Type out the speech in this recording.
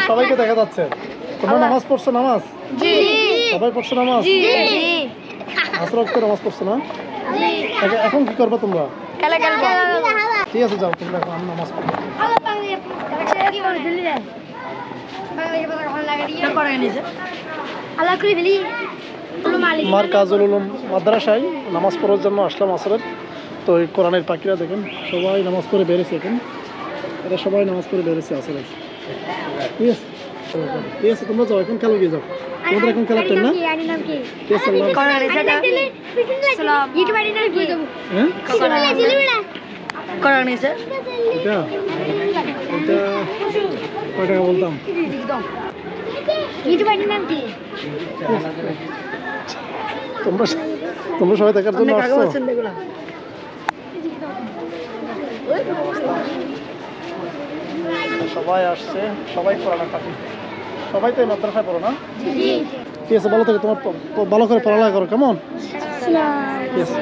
সবাইকে দেখা যাচ্ছে। তোমরা নামাজ পড়ছো? নামাজ জি সবাই পড়ছো নামাজ? জি আসর ওয়াক্তে নামাজ পড়ছো না? এখন কি করবে তোমরা? খেলা খেলবো ঠিক আছে, যাও তোমরা এখন নামাজ পড়ো। মারকাজুল উলুম মাদ্রাসায় নামাজ পড়ার জন্য আসলাম আসরের। তো এই কোরআনের পাখিরা দেখেন সবাই নামাজ পড়ে বেড়েছে। এখন এরা সবাই নামাজ পড়ে বেড়েছে আসরের। ঠিক আছে, ঠিক আছে, তোমরা যাও এখন খেলো, গিয়ে যাও। তোমাদের এখন খেলার টাইম না? ঠিক আছে, আল্লাহ হাফেজ। হ্যাঁ এটা এটা কয় টাকা বলতাম? তোমরা তোমরা সবাই দেখার জন্য আসছো? সবাই আসছে, সবাই কোরআনের পাখি। সবাই তো এই মাদ্রাসায় পড়ো না? ঠিক আছে, ভালো থেকে তোমার ভালো করে পড়ালেখা করো, কেমন? ঠিক আছে।